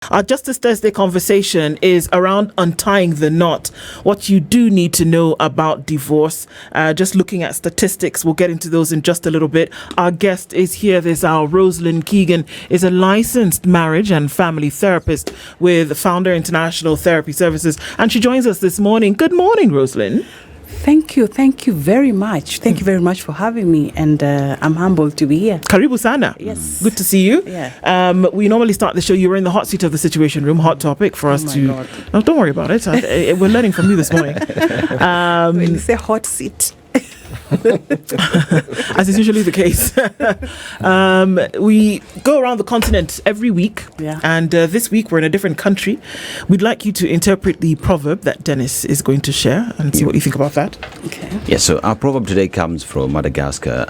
Our Justice Thursday conversation is around untying the knot. What you do need to know about divorce. Just looking at statistics, we'll get into those in just a little bit. Our guest is here. There's our Roselyn Kigen, is a licensed marriage and family therapist with Founder International Therapy Services, and she joins us this morning. Good morning, Roselyn. Thank you very much. Thank you very much for having me, and I'm humbled to be here. Karibu sana. Yes. Good to see you. Yeah. We normally start the show. You were in the hot seat of the Situation Room, hot topic for us to. God. No, don't worry about it. We're learning from you this morning. When you say hot seat, as is usually the case. We go around the continent every week, and this week we're in a different country. We'd like you to interpret the proverb that Dennis is going to share and see what you think about that. Okay. Yeah, so our proverb today comes from Madagascar,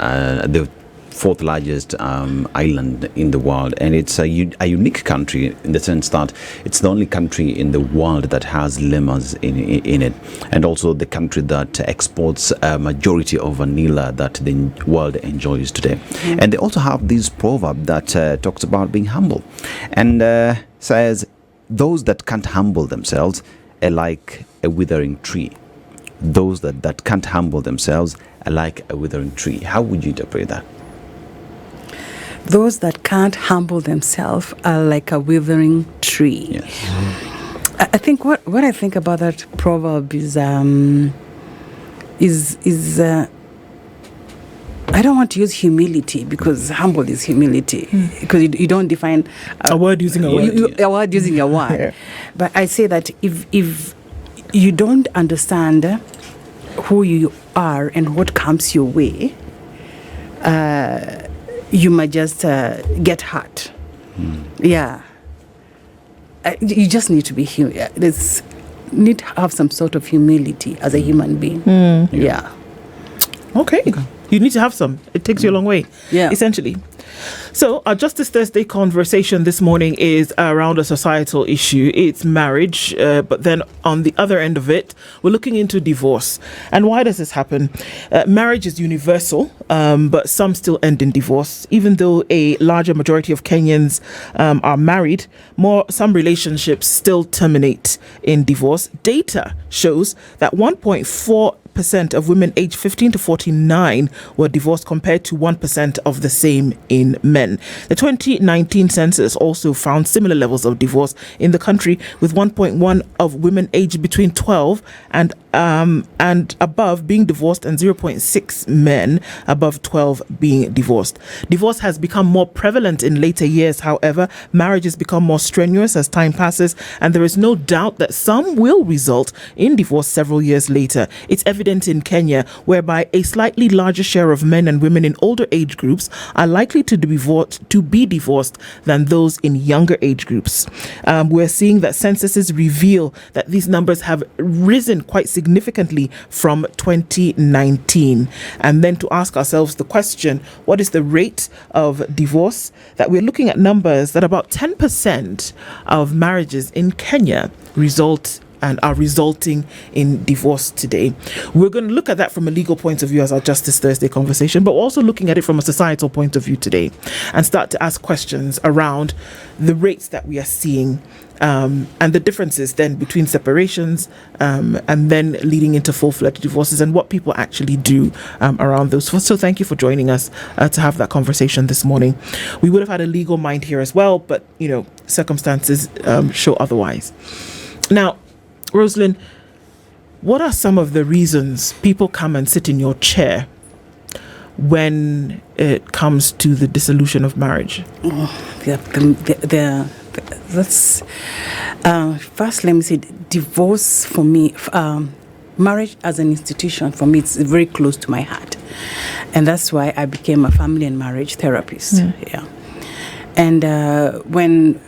the fourth largest island in the world, and it's a unique country in the sense that it's the only country in the world that has lemurs in it, and also the country that exports a majority of vanilla that the world enjoys today. And they also have this proverb that talks about being humble, and says, those that can't humble themselves are like a withering tree. Those that can't humble themselves are like a withering tree. How would you interpret that? Those that can't humble themselves are like a withering tree. Yes. I think what I think about that proverb is I don't want to use humility, because humble is humility, because you don't define A word using a word. A word using a word. Yeah. But I say that if you don't understand who you are and what comes your way, you might just get hurt. Yeah. You just need to be need to have some sort of humility as a human being. Yeah. Okay. You need to have some. It takes you a long way, essentially. So our Justice Thursday conversation this morning is around a societal issue. It's marriage, but then on the other end of it, we're looking into divorce. And why does this happen? Marriage is universal, but some still end in divorce. Even though a larger majority of Kenyans are married, some relationships still terminate in divorce. Data shows that 1.4% of women aged 15 to 49 were divorced, compared to 1% of the same in men. The 2019 census also found similar levels of divorce in the country, with 1.1 of women aged between 12 and above being divorced, and 0.6 men above 12 being divorced. Divorce has become more prevalent in later years. However, marriages become more strenuous as time passes, and there is no doubt that some will result in divorce several years later. It's evident in Kenya, whereby a slightly larger share of men and women in older age groups are likely to be divorced than those in younger age groups. We're seeing that censuses reveal that these numbers have risen quite significantly from 2019. And then to ask ourselves the question, what is the rate of divorce? That we're looking at numbers that about 10% of marriages in Kenya result and are resulting in divorce today. We're going to look at that from a legal point of view as our Justice Thursday conversation, but also looking at it from a societal point of view today, and start to ask questions around the rates that we are seeing, and the differences then between separations and then leading into full-fledged divorces, and what people actually do around those. So thank you for joining us to have that conversation this morning. We would have had a legal mind here as well, but circumstances show otherwise. Now, Roselyn, what are some of the reasons people come and sit in your chair when it comes to the dissolution of marriage? First, let me say, divorce for me, marriage as an institution, for me, it's very close to my heart. And that's why I became a family and marriage therapist. Yeah. And when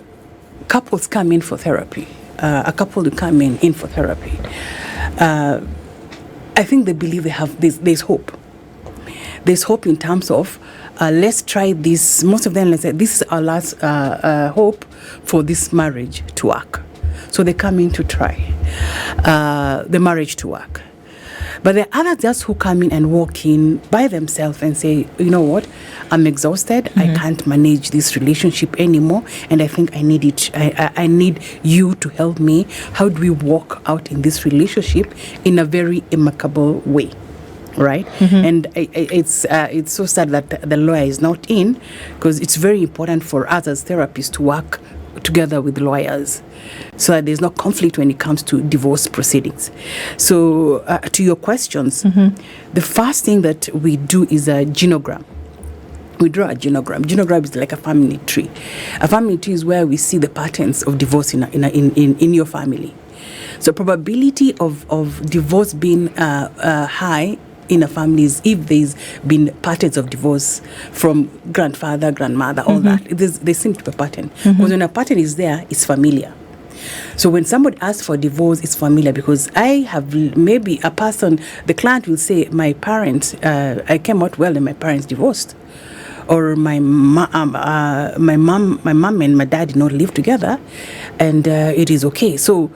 couples come in for therapy, a couple who come in for therapy, I think they believe there's hope. There's hope in terms of let's try this. Most of them, let's say, this is our last hope for this marriage to work. So they come in to try the marriage to work. But there are others just who come in and walk in by themselves and say, you know what, I'm exhausted. I can't manage this relationship anymore, and I think I need it. I need you to help me. How do we walk out in this relationship in a very amicable way? Right? And it's so sad that the lawyer is not in, because it's very important for us as therapists to work together with lawyers so that there's no conflict when it comes to divorce proceedings. So to your questions, the first thing that we do is a genogram. We draw a genogram. Genogram is like a family tree. A family tree is where we see the patterns of divorce in your family. So probability of divorce being high in a family is if there's been patterns of divorce from grandfather, grandmother, all that. They seem to be a pattern. Because when a pattern is there, it's familiar. So when somebody asks for divorce, it's familiar, because I have maybe a person, the client will say, my parents, I came out well and my parents divorced. Or my mom and my dad did not live together, and it is okay. So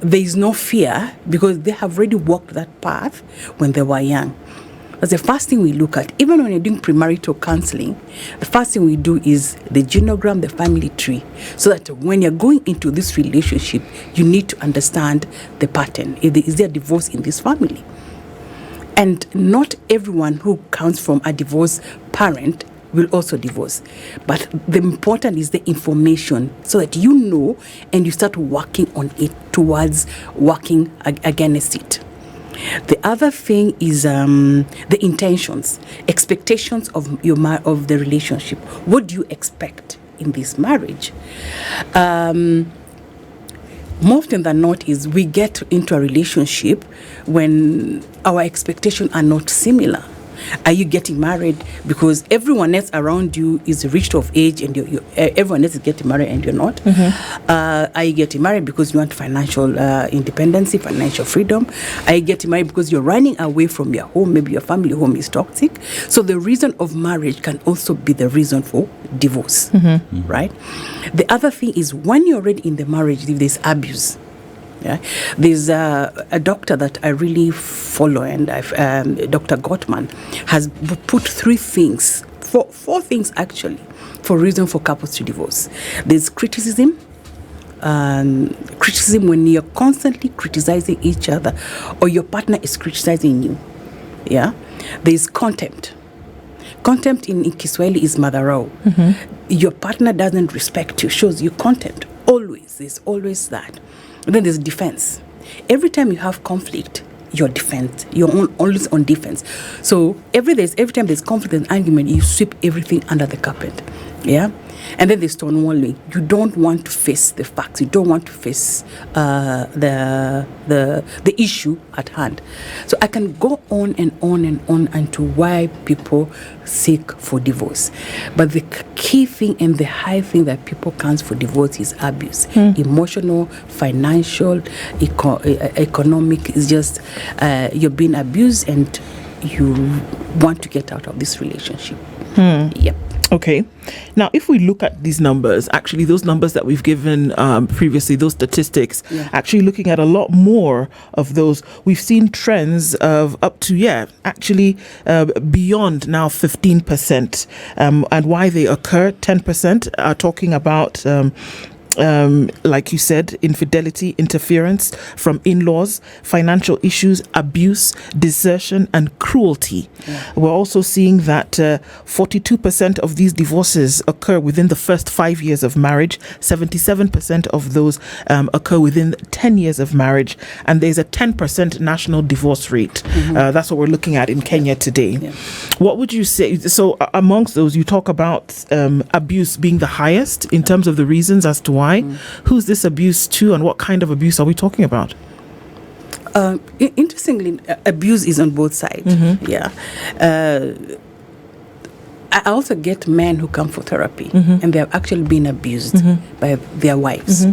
there is no fear, because they have already walked that path when they were young. That's the first thing we look at. Even when you're doing premarital counseling, the first thing we do is the genogram, the family tree, so that when you're going into this relationship, you need to understand the pattern. Is there divorce in this family? And not everyone who comes from a divorced parent will also divorce. But the important is the information, so that you know and you start working on it towards working against it. The other thing is the intentions, expectations of the relationship. What do you expect in this marriage? More often than not is we get into a relationship when our expectations are not similar. Are you getting married because everyone else around you is reached of age and everyone else is getting married and you're not? Are you getting married because you want financial independence, financial freedom? Are you getting married because you're running away from your home? Maybe your family home is toxic. So the reason of marriage can also be the reason for divorce, right? The other thing is when you're already in the marriage, if there's abuse. Yeah, there's a doctor that I really follow, and Dr. Gottman has put four things actually, for reason for couples to divorce. There's criticism. Criticism when you're constantly criticizing each other, or your partner is criticizing you. Yeah, there's contempt. Contempt in Kiswahili is madharau. Your partner doesn't respect you, shows you contempt. Always, there's always that. And then there's defense. Every time you have conflict, you're always on defense. So every time there's conflict and argument, you sweep everything under the carpet. Yeah? And then there's stonewalling. You don't want to face the facts. You don't want to face the issue at hand. So I can go on and on and on into why people seek for divorce. But the key thing and the high thing that people count for divorce is abuse. Emotional, financial, economic. It's just you're being abused and you want to get out of this relationship. Yep. Okay. Now, if we look at these numbers, actually those numbers that we've given previously, those statistics, actually looking at a lot more of those, we've seen trends of up to, beyond now 15%. And why they occur, 10% are talking about like you said, infidelity, interference from in-laws, financial issues, abuse, desertion, and cruelty. We're also seeing that 42% of these divorces occur within the first 5 years of marriage. 77% of those occur within 10 years of marriage. And there's a 10% national divorce rate. That's what we're looking at in Kenya today. What would you say? So amongst those, you talk about abuse being the highest in terms of the reasons as to why. Who's this abuse to, and what kind of abuse are we talking about? Interestingly, abuse is on both sides. I also get men who come for therapy and they have actually been abused by their wives.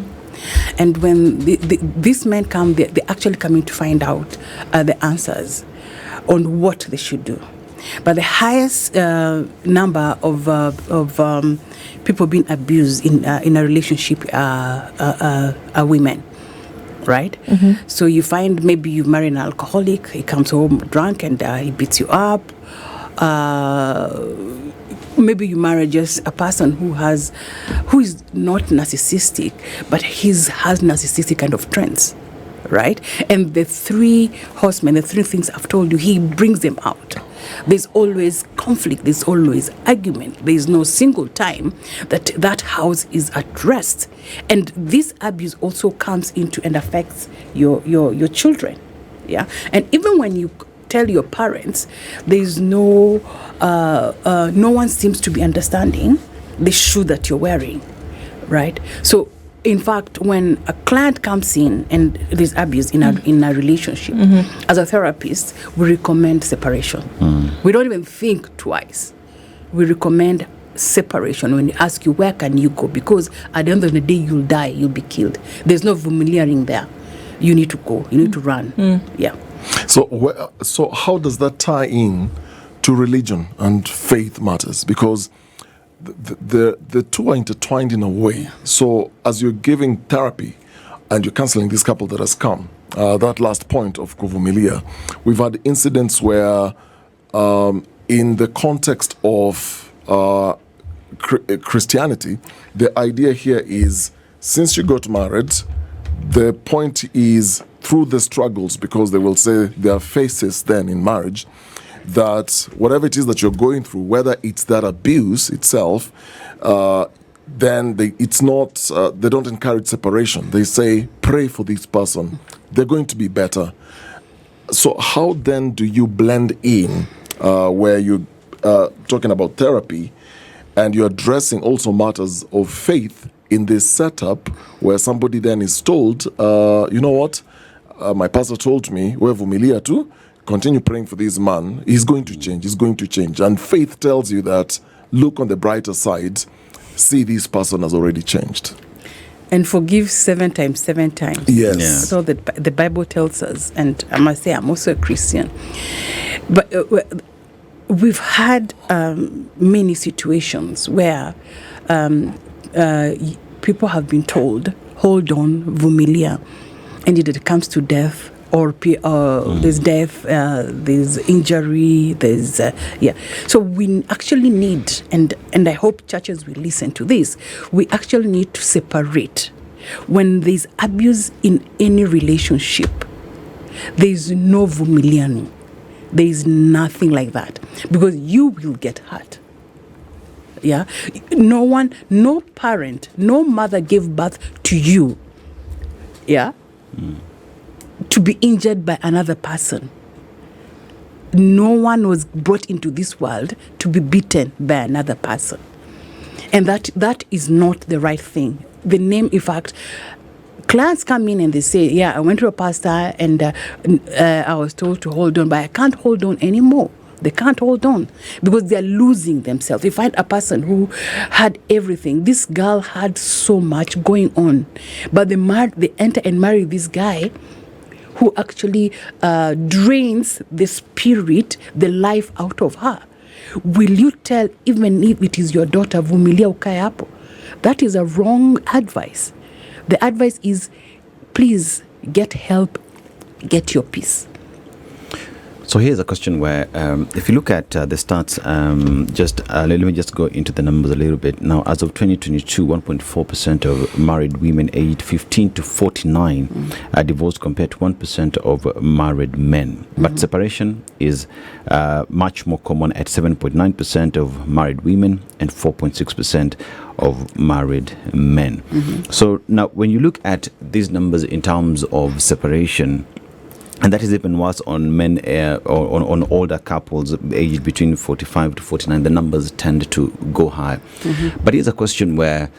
And when these men come, they're actually coming to find out the answers on what they should do. But the highest number of people being abused in a relationship are women. right? So you find maybe you marry an alcoholic, he comes home drunk and he beats you up. Maybe you marry just a person who is not narcissistic, but has narcissistic kind of trends, right? And the three horsemen, the three things I've told you, he brings them out. There's always conflict, there's always argument. There's no single time that house is at rest. And this abuse also comes into and affects your children. Yeah. And even when you tell your parents, there's no one seems to be understanding the shoe that you're wearing, right? So in fact, when a client comes in and there's abuse in a relationship, as a therapist, we recommend separation. We don't even think twice. We recommend separation when we ask you, where can you go? Because at the end of the day, you'll die, you'll be killed. There's no familiaring there. You need to go, you need to run. Yeah. So how does that tie in to religion and faith matters? Because the two are intertwined in a way. So as you're giving therapy and you're counseling this couple that has come, that last point of kuvumilia, we've had incidents where in the context of Christianity, the idea here is, since you got married, the point is through the struggles, because they will say there are phases then in marriage, that whatever it is that you're going through, whether it's that abuse itself, then it's not, they don't encourage separation. They say, pray for this person. They're going to be better. So how then do you blend in where you're talking about therapy and you're addressing also matters of faith in this setup where somebody then is told, you know what, my pastor told me, wevumilia too, continue praying for this man. He's going to change. And faith tells you that, look on the brighter side, see this person has already changed. And forgive 7 times, 7 times. Yes. Yeah. So that the Bible tells us, and I must say I'm also a Christian. But we've had many situations where people have been told, hold on, vumilia. And it comes to death, or there's death, there's injury, there's So we actually need, and I hope churches will listen to this, we actually need to separate. When there's abuse in any relationship, there's no vumiliani. There is nothing like that, because you will get hurt. Yeah, no parent, no mother gave birth to you. Yeah. To be injured by another person. No one was brought into this world to be beaten by another person. And that is not the right thing. The name, in fact, clients come in and they say, yeah, I went to a pastor and I was told to hold on, but I can't hold on anymore. They can't hold on because they're losing themselves. You find a person who had everything. This girl had so much going on, but they enter and marry this guy who actually drains the spirit, the life out of her. Will you tell, even if it is your daughter, vumilia ukae hapo? That is a wrong advice. The advice is, please get help, get your peace. So here's a question where, if you look at the stats, let me just go into the numbers a little bit. Now, as of 2022, 1.4% of married women aged 15 to 49 are divorced, compared to 1% of married men. But separation is much more common at 7.9% of married women and 4.6% of married men. So now, when you look at these numbers in terms of separation, and that is even worse on men or on older couples aged between 45 to 49. The numbers tend to go high. But here's a question where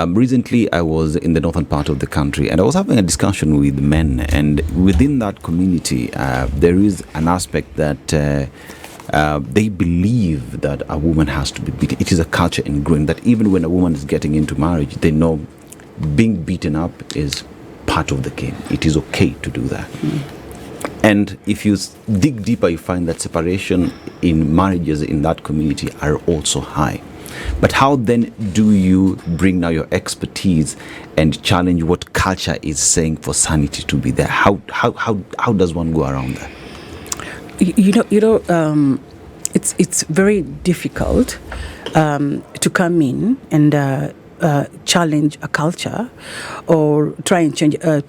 recently I was in the northern part of the country and I was having a discussion with men. And within that community, there is an aspect that they believe that a woman has to be beaten. It is a culture ingrained that even when a woman is getting into marriage, they know being beaten up is part of the game. It is okay to do that. And if you dig deeper, you find that separation in marriages in that community are also high. But how then do you bring now your expertise and challenge what culture is saying for sanity to be there? How does one go around that? It's very difficult to come in and challenge a culture or try and change a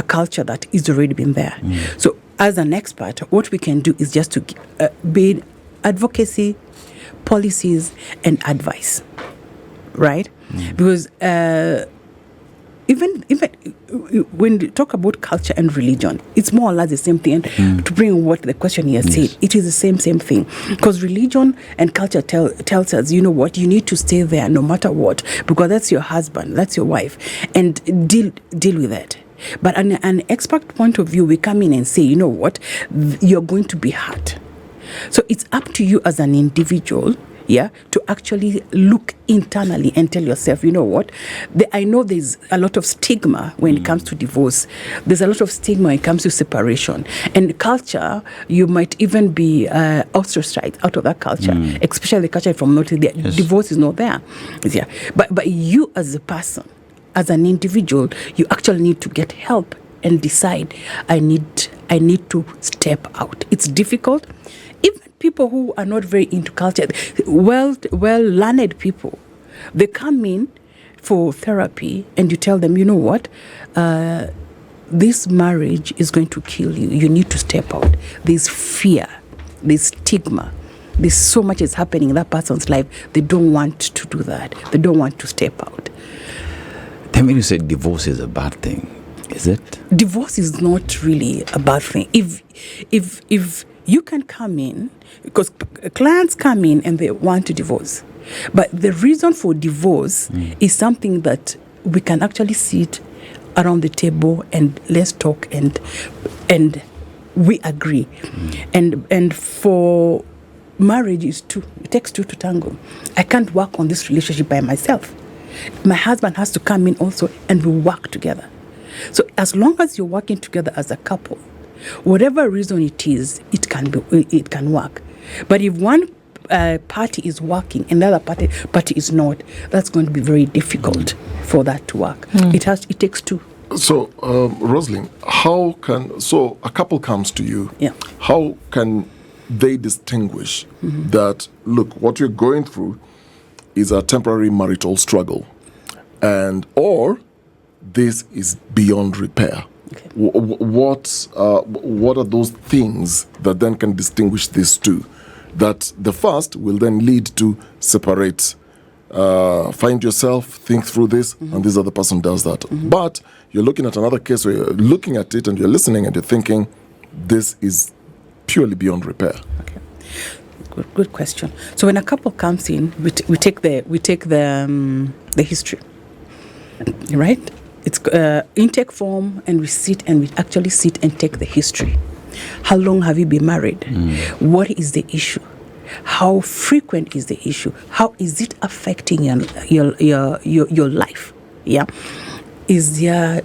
culture that is already been there. So as an expert, what we can do is just to be advocacy, policies, and advice, right? Because even when you talk about culture and religion, it's more or less the same thing. And to bring what the question here said, it is the same thing. Because religion and culture tells us, you know what, you need to stay there no matter what, because that's your husband, that's your wife, and deal with that. But an expert point of view, we come in and say, you know what, you're going to be hurt. So it's up to you as an individual, to actually look internally and tell yourself, you know what, I know there's a lot of stigma when it comes to divorce. There's a lot of stigma when it comes to separation. And culture, you might even be ostracized out of that culture, especially the culture from North India. Yes. Divorce is not there. Yeah. But you as a person, as an individual, you actually need to get help and decide, I need to step out. It's difficult. Even people who are not very into culture, well-learned people, they come in for therapy and you tell them, you know what, this marriage is going to kill you. You need to step out. There's fear. There's stigma. There's so much is happening in that person's life. They don't want to do that. They don't want to step out. Then when you say divorce is a bad thing, is it? Divorce is not really a bad thing. If you can come in, because clients come in and they want to divorce, but the reason for divorce is something that we can actually sit around the table and let's talk and we agree. And for marriage is two. It takes two to tango. I can't work on this relationship by myself. My husband has to come in also and we work together. So as long as you're working together as a couple, whatever reason it is, it can work. But if one party is working and the other party is not, that's going to be very difficult for that to work. It takes two. So, Roselyn, so a couple comes to you. Yeah. How can they distinguish that, look, what you're going through is a temporary marital struggle, or this is beyond repair? Okay. What are those things that then can distinguish these two? That the first will then lead to separate, find yourself, think through this, and this other person does that. But you're looking at another case where you're looking at it and you're listening and you're thinking, this is purely beyond repair. Okay. Good question. So when a couple comes in, we take the history, right? It's intake form, and we actually sit and take the history. How long have you been married? What is the issue? How frequent is the issue? How is it affecting your life? Yeah. Is there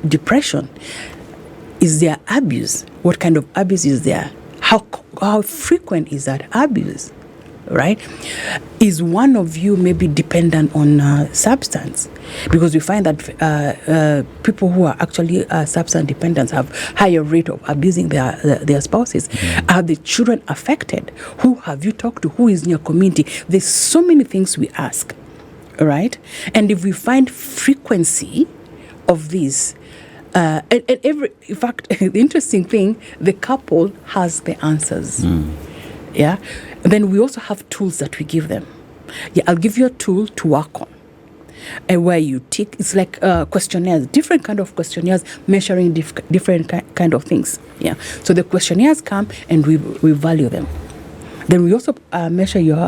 depression? Is there abuse? What kind of abuse is there? How frequent is that abuse? Right? Is one of you maybe dependent on substance? Because we find that people who are actually substance dependents have higher rate of abusing their spouses. Are the children affected? Who have you talked to? Who is in your community? There's so many things we ask, right? And if we find frequency of this, in fact, the interesting thing, the couple has the answers. Yeah. Then we also have tools that we give them. Yeah, I'll give you a tool to work on. And where you tick, it's like questionnaires, different kind of questionnaires measuring different kind of things. Yeah. So the questionnaires come and we value them. Then we also measure your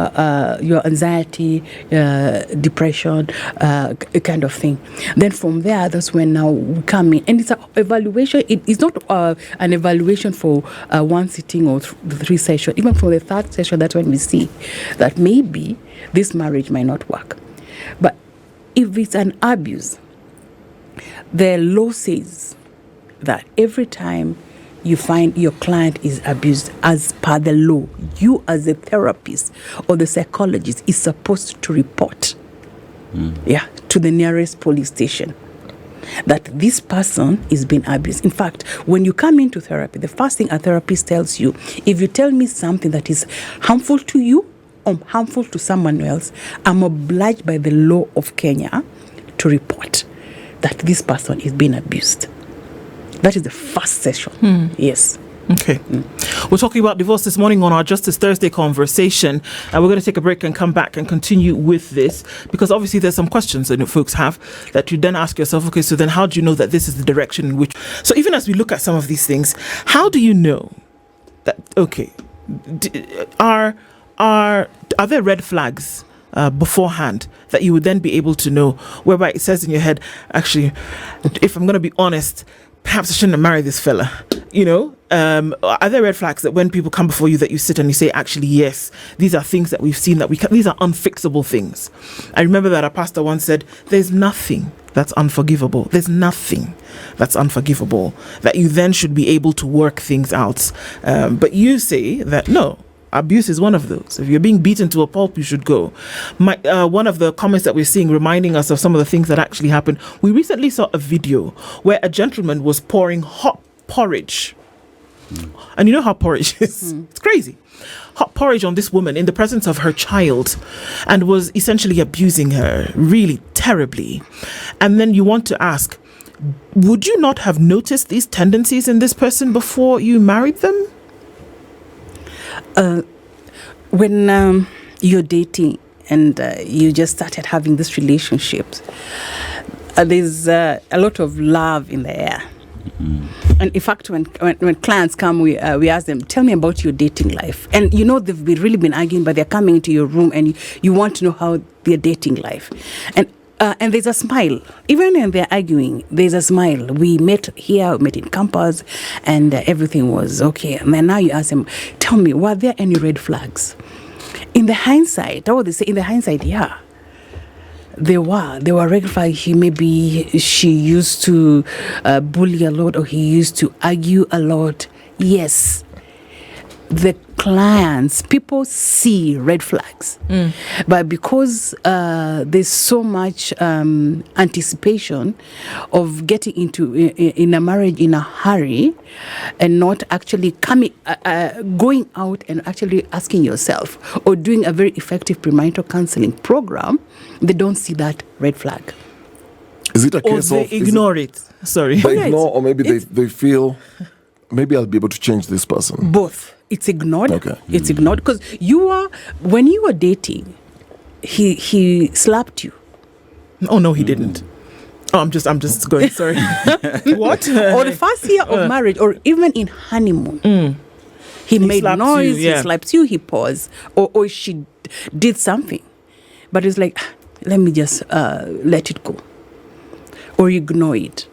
anxiety, depression, kind of thing. Then from there, that's when now we come in. And it's an evaluation. It's not an evaluation for one sitting or three sessions. Even for the third session, that's when we see that maybe this marriage might not work. But if it's an abuse, the law says that every time you find your client is abused as per the law, you as a therapist or the psychologist is supposed to report to the nearest police station that this person is being abused. In fact, when you come into therapy, the first thing a therapist tells you, if you tell me something that is harmful to you or harmful to someone else, I'm obliged by the law of Kenya to report that this person is being abused. That is the first session. Yes. Okay. We're talking about divorce this morning on our Justice Thursday conversation, and we're going to take a break and come back and continue with this, because obviously there's some questions that folks have that you then ask yourself, okay, so then how do you know that this is the direction in which... So even as we look at some of these things, how do you know that, okay, are there red flags beforehand that you would then be able to know, whereby it says in your head, actually, if I'm going to be honest, perhaps I shouldn't have married this fella, you know? Are there red flags that when people come before you that you sit and you say, actually, yes, these are things that we've seen that these are unfixable things? I remember that a pastor once said, there's nothing that's unforgivable. There's nothing that's unforgivable, that you then should be able to work things out. But you say that, no, abuse is one of those. If you're being beaten to a pulp, you should go. One of the comments that we're seeing reminding us of some of the things that actually happened. We recently saw a video where a gentleman was pouring hot porridge. And you know how porridge is. It's crazy. Hot porridge on this woman in the presence of her child, and was essentially abusing her really terribly. And then you want to ask, would you not have noticed these tendencies in this person before you married them? When you're dating and you just started having this relationship, there's a lot of love in the air. And in fact, when clients come, we ask them, tell me about your dating life. And you know they've really been arguing, but they're coming into your room and you want to know how their dating life. And there's a smile. Even when they're arguing, there's a smile. We met here, we met in campus, and everything was okay. And then now you ask them, tell me, were there any red flags? In the hindsight, what they say, in the hindsight, yeah. There were red flags. She used to bully a lot, or he used to argue a lot. Yes. The clients, people see red flags, but because there's so much anticipation of getting into in a marriage in a hurry, and not actually going out and actually asking yourself, or doing a very effective premarital counseling program, they don't see that red flag. Is it a case of... Or they ignore it. Sorry. They ignore, or maybe they feel, maybe I'll be able to change this person. Both. It's ignored. Okay. It's ignored because when you were dating, he slapped you. Oh no, he didn't. Oh, I'm just going. Sorry. What? Or the first year of marriage, or even in honeymoon, he made noise. He slaps you. He paused, or she did something, but it's like, let me just let it go, or ignore it.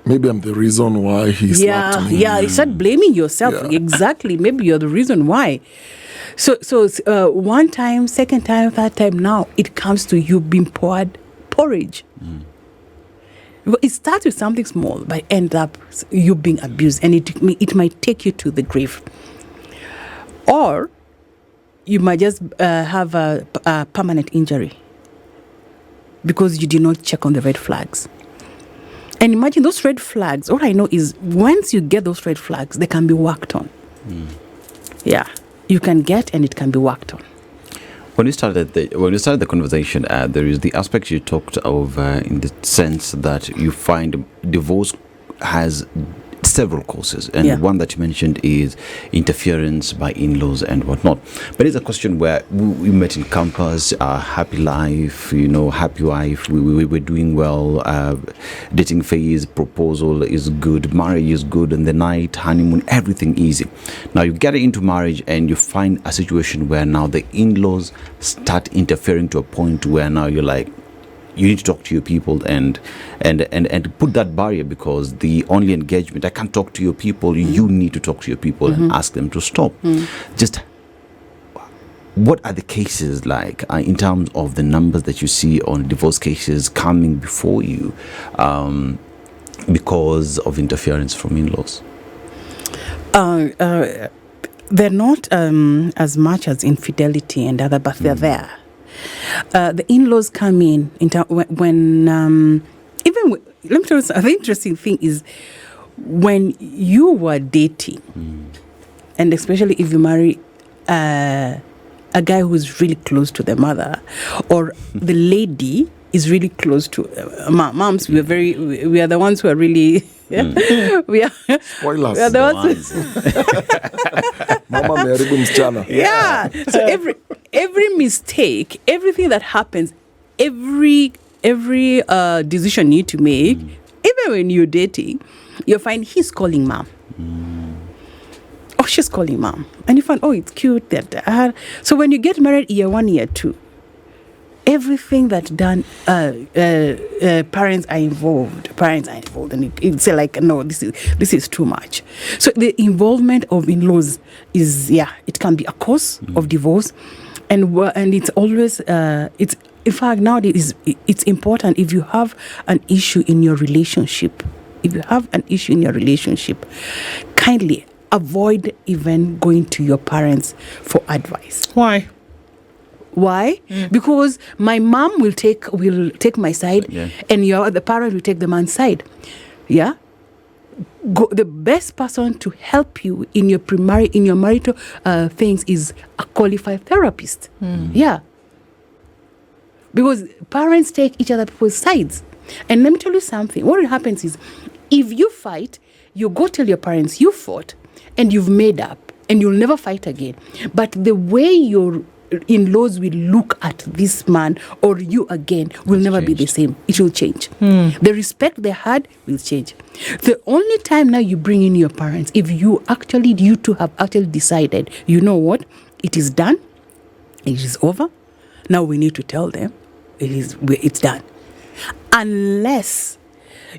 Maybe I'm the reason why he slapped me. Yeah, you start blaming yourself. Yeah. Exactly. Maybe you're the reason why. So one time, second time, third time, now it comes to you being poured porridge. It starts with something small, but end up you being abused, and it might take you to the grave. Or you might just have a permanent injury because you did not check on the red flags. And imagine those red flags. All I know is once you get those red flags, they can be worked on. Yeah, you can get, and it can be worked on. When we started the conversation, there is the aspect you talked of in the sense that you find divorce has several causes, and one that you mentioned is interference by in-laws and whatnot. But it's a question where we met in campus, happy life, happy wife, we were doing well, dating phase, proposal is good, marriage is good, and the night, honeymoon, everything easy. Now you get into marriage and you find a situation where now the in-laws start interfering to a point where now you're like, you need to talk to your people and put that barrier, because the only engagement, I can't talk to your people, you need to talk to your people and ask them to stop. Just what are the cases like in terms of the numbers that you see on divorce cases coming before you because of interference from in-laws? They're not as much as infidelity and other, but they're there. The in-laws come in when let me tell you something. The interesting thing is when you were dating, and especially if you marry a guy who's really close to the mother, or the lady is really close to moms. We are the ones who are really. We are Spoilers. We are the ones. Mama ameharibu msichana. Yeah. So every mistake, everything that happens, every decision you need to make, even when you're dating, you'll find he's calling mom. Oh, she's calling mom. And you find, oh, it's cute that. So when you get married year 1, year 2, everything that's done, parents are involved, and it's like, no, this is too much. So the involvement of in-laws is, it can be a cause of divorce, and it's always it's. In fact, nowadays it's important if you have an issue in your relationship. Kindly avoid even going to your parents for advice. Why? Because my mom will take my side, and the parent will take the man's side. Yeah. The best person to help you in your marital things is a qualified therapist. Yeah. Because parents take each other people's sides. And let me tell you something. What happens is, if you fight, you go tell your parents you fought and you've made up and you'll never fight again. But the way your in-laws will look at this man or you again will never be the same. It will change. The respect they had will change. The only time now you bring in your parents, if you two have actually decided, you know what, it is done, it is over. Now we need to tell them it's done. Unless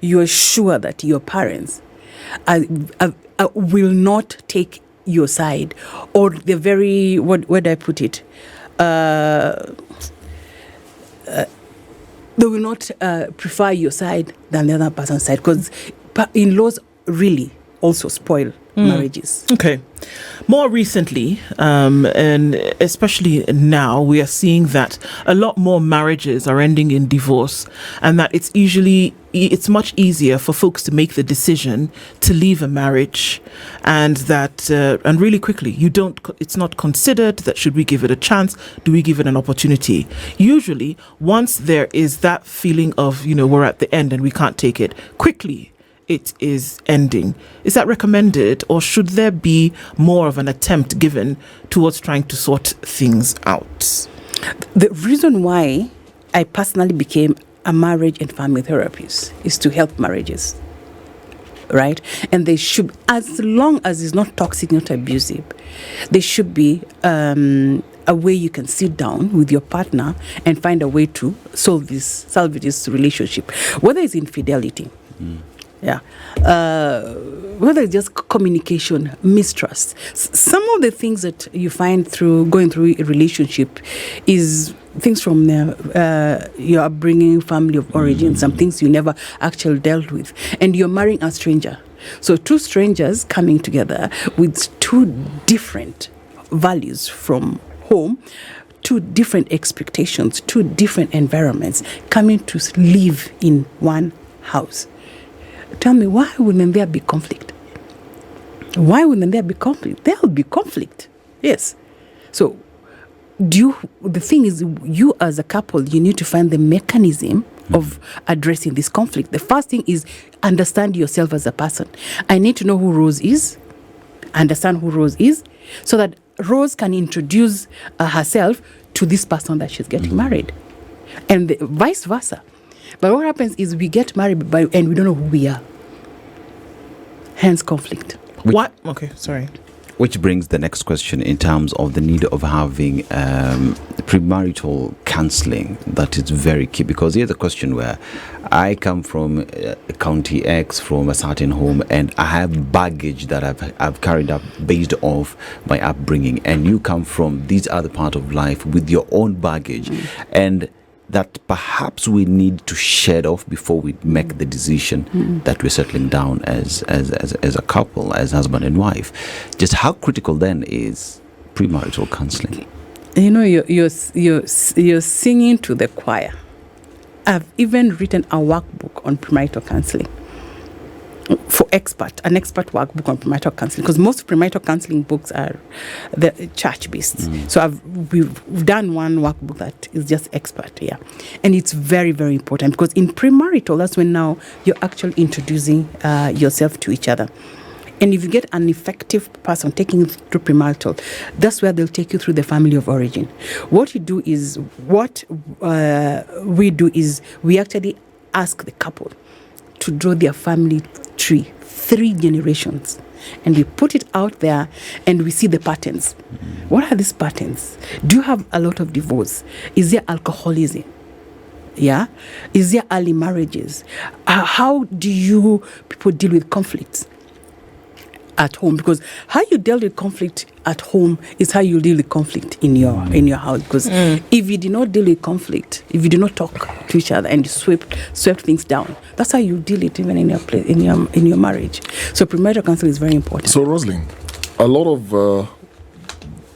you are sure that your parents will not take your side, or the very, where do I put it? They will not prefer your side than the other person's side, because in-laws really also spoil marriages. Okay. More recently, and especially now, we are seeing that a lot more marriages are ending in divorce, and that it's much easier for folks to make the decision to leave a marriage, and that and really quickly, it's not considered that should we give it a chance, do we give it an opportunity. Usually once there is that feeling of we're at the end and we can't take it, quickly it is ending. Is that recommended, or should there be more of an attempt given towards trying to sort things out? The reason why I personally became a marriage and family therapist is to help marriages, right? And they should, as long as it's not toxic, not abusive, there should be a way you can sit down with your partner and find a way to salvage this relationship, whether it's infidelity. Whether it's just communication, mistrust. Some of the things that you find through going through a relationship is things from your upbringing, family of origin, some things you never actually dealt with, and you're marrying a stranger. So two strangers coming together with two different values from home, two different expectations, two different environments, coming to live in one house. Tell me, why wouldn't there be conflict? Why wouldn't there be conflict? There will be conflict. Yes. So, the thing is, you as a couple, you need to find the mechanism of addressing this conflict. The first thing is understand yourself as a person. I need to know who Rose is, understand who Rose is, so that Rose can introduce herself to this person that she's getting married, and vice versa. But what happens is we get married and we don't know who we are. Hence conflict. What? Okay, sorry. Which brings the next question in terms of the need of having premarital counseling. That is very key, because here's the question where I come from County X, from a certain home, and I have baggage that I've carried up based off my upbringing, and you come from this other part of life with your own baggage, and that perhaps we need to shed off before we make the decision that we're settling down as a couple, as husband and wife? Just how critical then is premarital counseling? You know, you're singing to the choir. I've even written a workbook on premarital counseling for an expert workbook on premarital counseling, because most premarital counseling books are the church-based. So we've done one workbook that is just expert, and it's very, very important, because in premarital, that's when now you're actually introducing yourself to each other. And if you get an effective person taking you through premarital, that's where they'll take you through the family of origin. What we do is we actually ask the couple to draw their family tree, 3 generations, and we put it out there, and we see the patterns. What are these patterns? Do you have a lot of divorce? Is there alcoholism? Is there early marriages? How do you people deal with conflicts at home? Because how you deal with conflict at home is how you deal with conflict in your house. Because if you do not deal with conflict, if you do not talk to each other and sweep things down, that's how you deal it even in your marriage. So premarital counseling is very important. So Roselyn, a lot of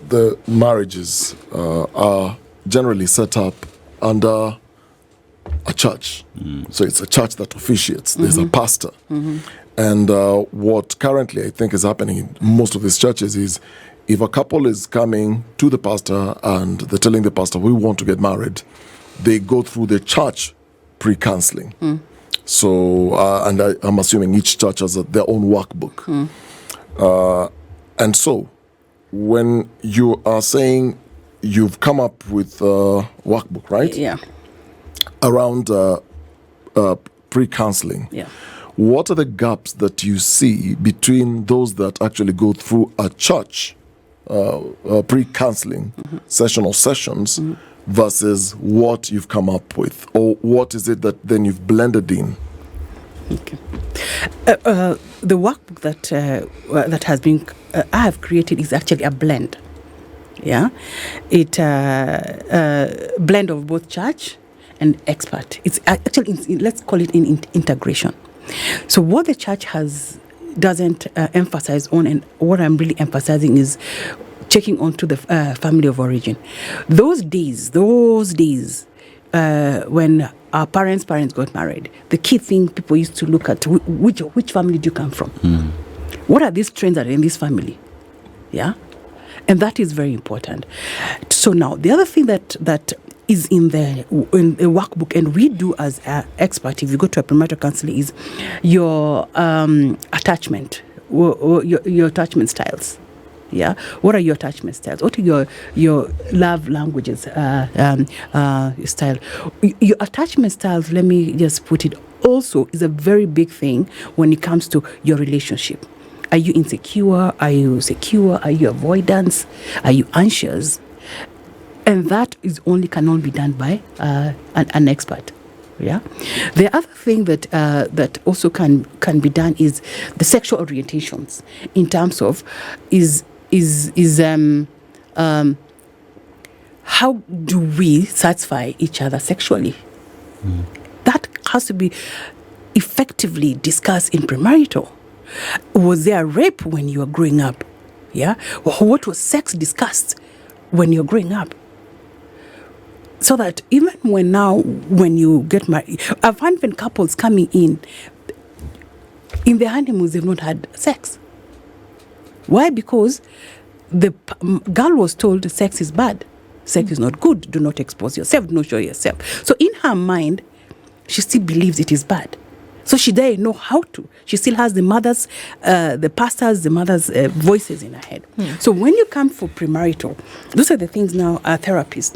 the marriages are generally set up under a church. So it's a church that officiates. There's a pastor. And what currently I think is happening in most of these churches is, if a couple is coming to the pastor and they're telling the pastor, we want to get married, they go through the church pre-counseling. So, and I'm assuming each church has their own workbook. And so, when you are saying you've come up with a workbook, right? Yeah. Around pre-counseling. Yeah. What are the gaps that you see between those that actually go through a church pre-counseling session or sessions versus what you've come up with? Or what is it that then you've blended in? Okay. The workbook that has been I have created is actually a blend. Yeah, it blend of both church and expert. It's actually let's call it integration. So what the church doesn't emphasize on, and what I'm really emphasizing is checking onto the family of origin. Those days when our parents got married, the key thing people used to look at, which family do you come from? What are these trends that are in this family? Yeah, and that is very important. So now the other thing that is in the workbook, and we do as an expert, if you go to a premarital counseling, is your attachment, your attachment styles. Yeah, what are your attachment styles? What are your love languages style? Your attachment styles, let me just put it, also is a very big thing when it comes to your relationship. Are you insecure? Are you secure? Are you avoidance? Are you anxious? And that can only be done by an expert. Yeah. The other thing that also can be done is the sexual orientations, in terms of how do we satisfy each other sexually? That has to be effectively discussed in premarital. Was there rape when you were growing up? Yeah. What was sex discussed when you're growing up? So that even when you get married, I've had even couples coming in their honeymoons, they've not had sex. Why? Because the girl was told sex is bad, sex is not good, do not expose yourself, do not show yourself. So in her mind, she still believes it is bad. So she doesn't know how to. She still has the mothers, the pastors, the mothers' voices in her head. So when you come for premarital, those are the things now our therapists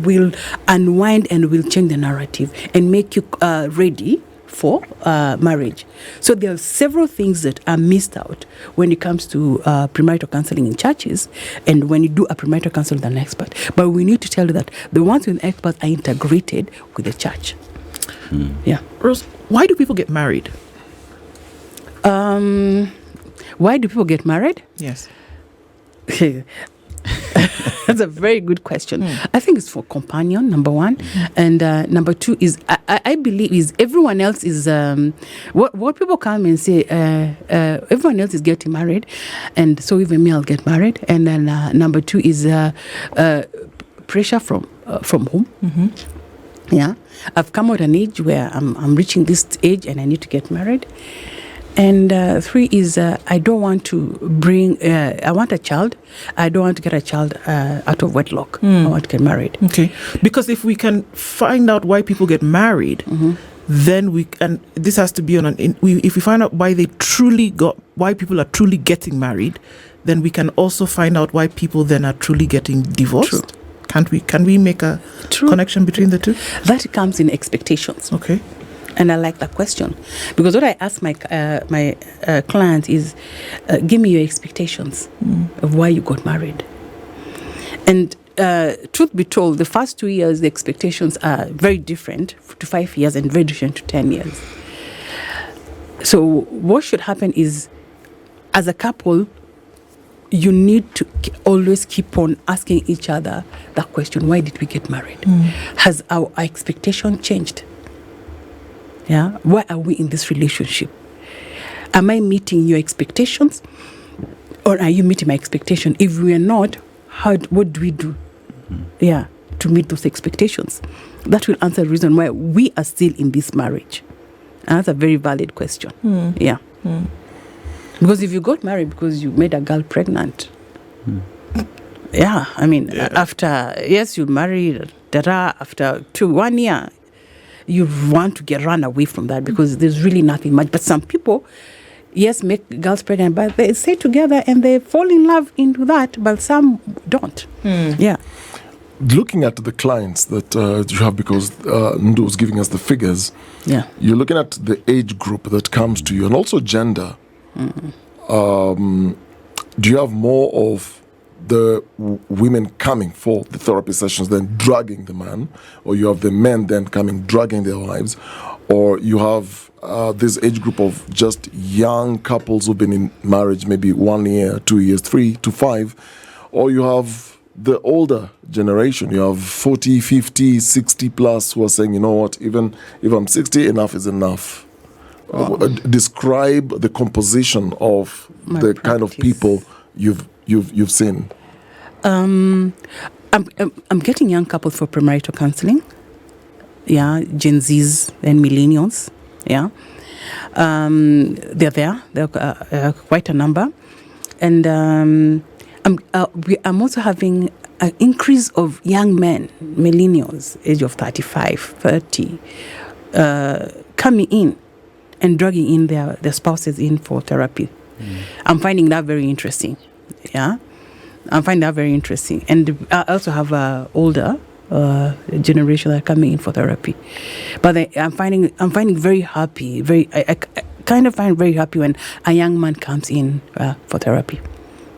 will unwind and will change the narrative and make you ready for marriage. So there are several things that are missed out when it comes to premarital counseling in churches, and when you do a premarital counseling with an expert. But we need to tell you that the ones with an expert are integrated with the church. Yeah. Rose, why do people get married? Why do people get married? Yes. That's a very good question. I think it's for companion, number one. And number two is, I believe, is everyone else is, what people come and say, everyone else is getting married. And so even me, I'll get married. And then number two is pressure from home. Yeah. I've come at an age where I'm reaching this age and I need to get married. And three is I don't want to bring, I want a child. I don't want to get a child out of wedlock. I want to get married. Okay. Because if we can find out why people get married, then we can, this has to be on if we find out why people are truly getting married, then we can also find out why people then are truly getting divorced. True. Can we make a connection between the two? That comes in expectations. Okay. And I like that question, because what I ask my client is, give me your expectations of why you got married. And truth be told, the first 2 years, the expectations are very different to 5 years and very different to 10 years. So what should happen is, as a couple, you need to always keep on asking each other that question, why did we get married? Has our expectation changed? Yeah, why are we in this relationship? Am I meeting your expectations, or are you meeting my expectation? If we are not, what do we do? Yeah, to meet those expectations. That will answer the reason why we are still in this marriage. And that's a very valid question. Yeah, because if you got married because you made a girl pregnant, after you married, after 1 year. You want to run away from that because there's really nothing much. But some people, make girls pregnant, but they stay together and they fall in love into that, but some don't. Yeah. Looking at the clients that you have, because Ndu was giving us the figures, you're looking at the age group that comes to you and also gender. Do you have more of the women coming for the therapy sessions than dragging the man, or you have the men then coming dragging their wives, or you have this age group of just young couples who've been in marriage maybe 1 year, 2 years, 3 to 5, or you have the older generation, you have 40, 50, 60 plus who are saying, you know what, even if I'm 60, enough is enough. Describe the composition of the kind of people you've seen. I'm getting young couples for premarital counseling. Yeah, Gen Zs and millennials. Yeah, they're there. They're quite a number, and I'm also having an increase of young men, millennials, age of 35, 30, coming in and dragging in their spouses in for therapy. I'm finding that very interesting. Yeah, I find that very interesting. And I also have older generation that are coming in for therapy. But I'm finding very happy. I kind of find very happy when a young man comes in for therapy.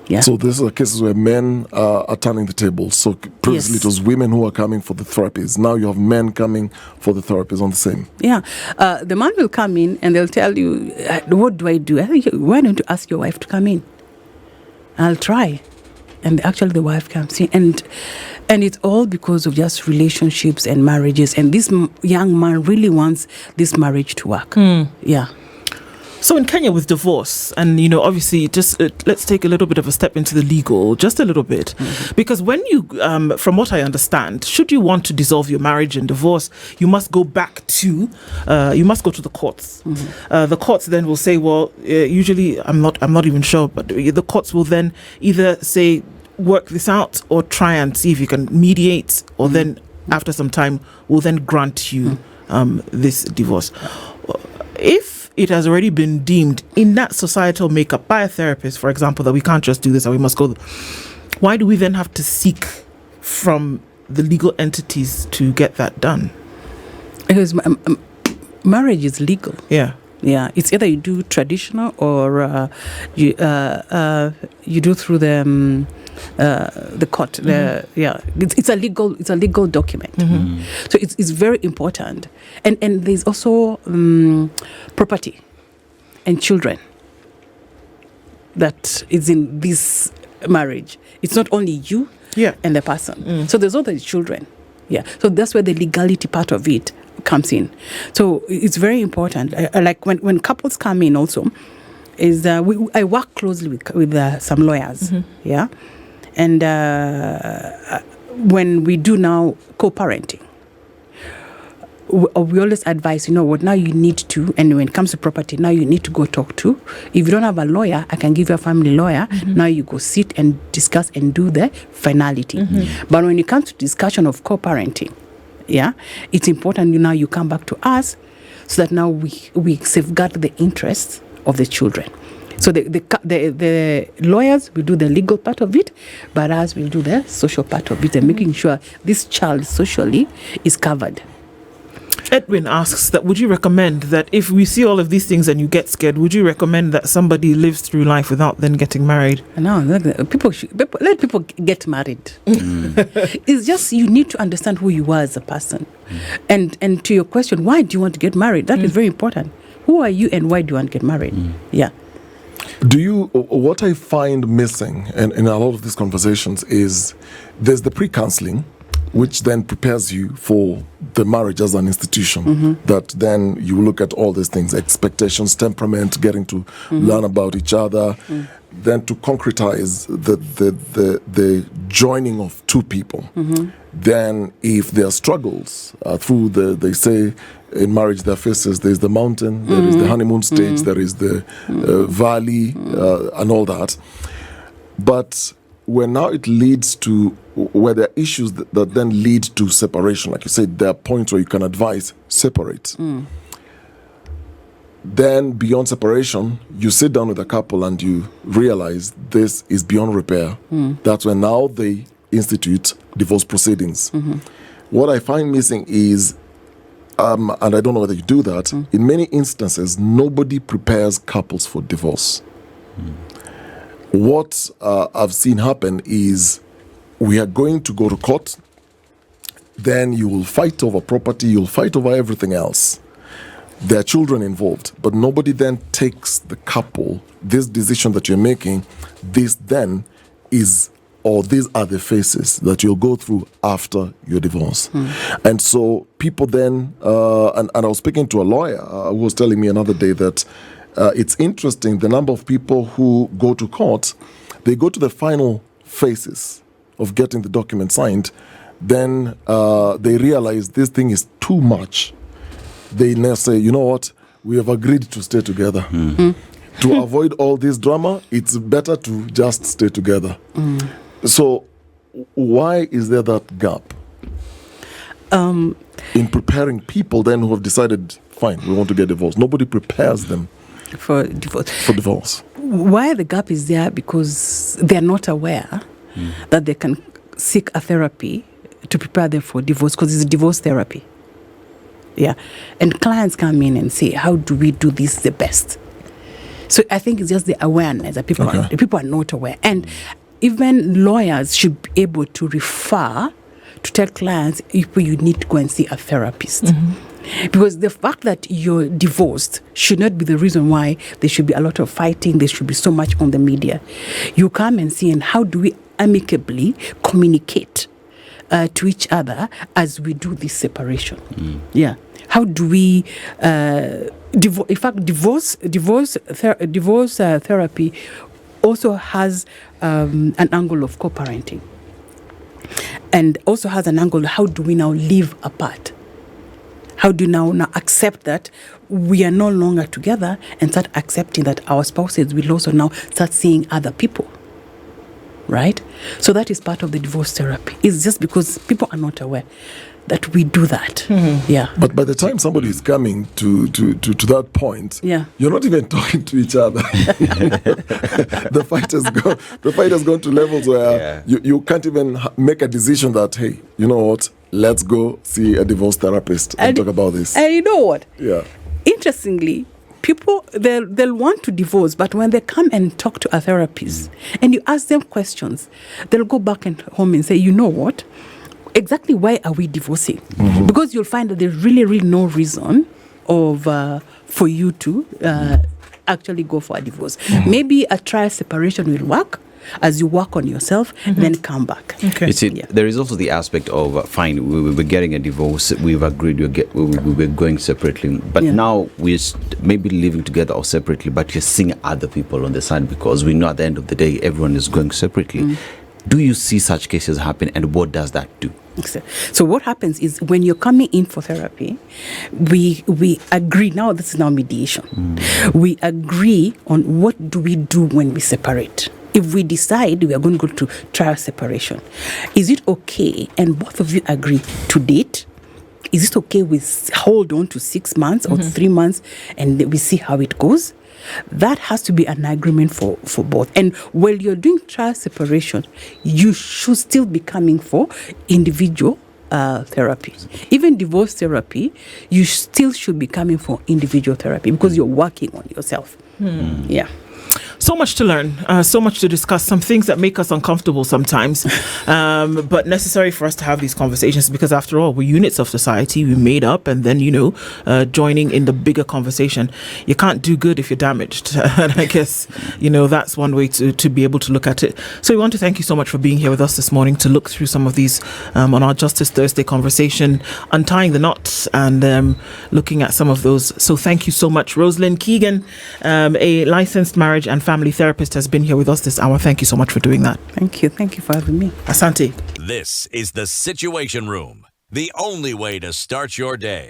Yeah. So these are cases where men are turning the tables. So previously it was women who are coming for the therapies. Now you have men coming for the therapies on the same. Yeah. The man will come in and they'll tell you, what do I do? Why don't you ask your wife to come in? I'll try. And actually the wife comes in. And it's all because of just relationships and marriages. And this young man really wants this marriage to work. Yeah. So in Kenya with divorce, and obviously, just let's take a little bit of a step into the legal, just a little bit, because when you, from what I understand, should you want to dissolve your marriage and divorce, you must go back to, the courts. The courts then will say, well, usually I'm not even sure, but the courts will then either say work this out or try and see if you can mediate, or then after some time will then grant you this divorce. If it has already been deemed in that societal makeup by a therapist, for example, that we can't just do this and we must go, why do we then have to seek from the legal entities to get that done? Because marriage is legal. Yeah. Yeah, it's either you do traditional or you do through the court. It's a legal document. So it's very important, and there's also property and children that is in this marriage. It's not only you. and the person. So there's all the children. Yeah. So that's where the legality part of it comes in. So it's very important. Like when couples come in also, I work closely with some lawyers. Yeah. And when we do now co-parenting, we always advise, now you need to, and when it comes to property, now you need to go talk to. If you don't have a lawyer, I can give you a family lawyer. Now you go sit and discuss and do the finality. But when it comes to discussion of co-parenting, it's important now you come back to us so that now we safeguard the interests of the children. So the lawyers will do the legal part of it, but us will do the social part of it and making sure this child socially is covered. Edwin asks that would you recommend that if we see all of these things and you get scared, would you recommend that somebody lives through life without then getting married? No, let people get married. It's just you need to understand who you are as a person. And to your question, why do you want to get married? That is very important. Who are you and why do you want to get married? Yeah. What I find missing in a lot of these conversations is there's the pre-counseling, which then prepares you for the marriage as an institution, that then you look at all these things, expectations, temperament, getting to learn about each other, then to concretize the joining of two people. Then if there are struggles through they say in marriage there are phases, there's the mountain, there is the honeymoon stage, there is the valley and all that. But where now it leads to where there are issues that then lead to separation, like you said, there are points where you can advise separate. Then beyond separation, you sit down with a couple and you realize this is beyond repair. That's when now they institute divorce proceedings. What I find missing is, and I don't know whether you do that, in many instances, nobody prepares couples for divorce. What I've seen happen is we are going to go to court, then you will fight over property, you'll fight over everything else. There are children involved, but nobody then takes the couple, this decision that you're making, this then is, or these are the phases that you'll go through after your divorce. And so people then, and I was speaking to a lawyer who was telling me another day that it's interesting, the number of people who go to court, they go to the final phases of getting the document signed, then they realize this thing is too much. They now say, you know what, we have agreed to stay together. To avoid all this drama, it's better to just stay together. So why is there that gap in preparing people then who have decided, fine, we want to get divorced? Nobody prepares them for divorce. Why the gap is there? Because they're not aware that they can seek a therapy to prepare them for divorce, because it's divorce therapy. Yeah. And clients come in and say, how do we do this the best? So I think it's just the awareness that people are not aware. And even lawyers should be able to refer to tell clients, you need to go and see a therapist. Because the fact that you're divorced should not be the reason why there should be a lot of fighting, there should be so much on the media. You come and see, and how do we amicably communicate to each other as we do this separation? Yeah. How do we, in fact, divorce therapy also has an angle of co-parenting, and also has an angle of how do we now live apart? How do you now accept that we are no longer together, and start accepting that our spouses will also now start seeing other people, right? So that is part of the divorce therapy. It's just because people are not aware that we do that. Yeah. But by the time somebody is coming to that point, you're not even talking to each other. The fight has gone to levels where you can't even make a decision that, hey, you know what, let's go see a divorce therapist and talk about this. And you know what? Yeah. Interestingly, people, they'll want to divorce, but when they come and talk to a therapist and you ask them questions, they'll go back and home and say, you know what? Exactly why are we divorcing? Because you'll find that there's really, really no reason for you to actually go for a divorce. Maybe a trial separation will work, as you work on yourself, then come back. Okay. You see, there is also the aspect of fine. We were getting a divorce. We've agreed we were going separately, but now we're maybe living together or separately. But you're seeing other people on the side because we know at the end of the day everyone is going separately. Do you see such cases happen, and what does that do? So what happens is when you're coming in for therapy, we agree. Now this is now mediation. We agree on what do we do when we separate. If we decide we are going to go to trial separation, is it okay? And both of you agree to date. Is it okay we hold on to 6 months or 3 months and we see how it goes? That has to be an agreement for both. And while you're doing trial separation, you should still be coming for individual therapy. Even divorce therapy, you still should be coming for individual therapy because you're working on yourself. Yeah. So much to learn, so much to discuss, some things that make us uncomfortable sometimes, but necessary for us to have these conversations because after all, we're units of society, we made up and then, joining in the bigger conversation. You can't do good if you're damaged. And I guess, that's one way to be able to look at it. So we want to thank you so much for being here with us this morning to look through some of these on our Justice Thursday conversation, untying the knots and looking at some of those. So thank you so much. Roselyn Kigen, a licensed marriage and family therapist, has been here with us this hour. Thank you so much for doing that. Thank you for having me. Asante. This is the Situation Room, the only way to start your day.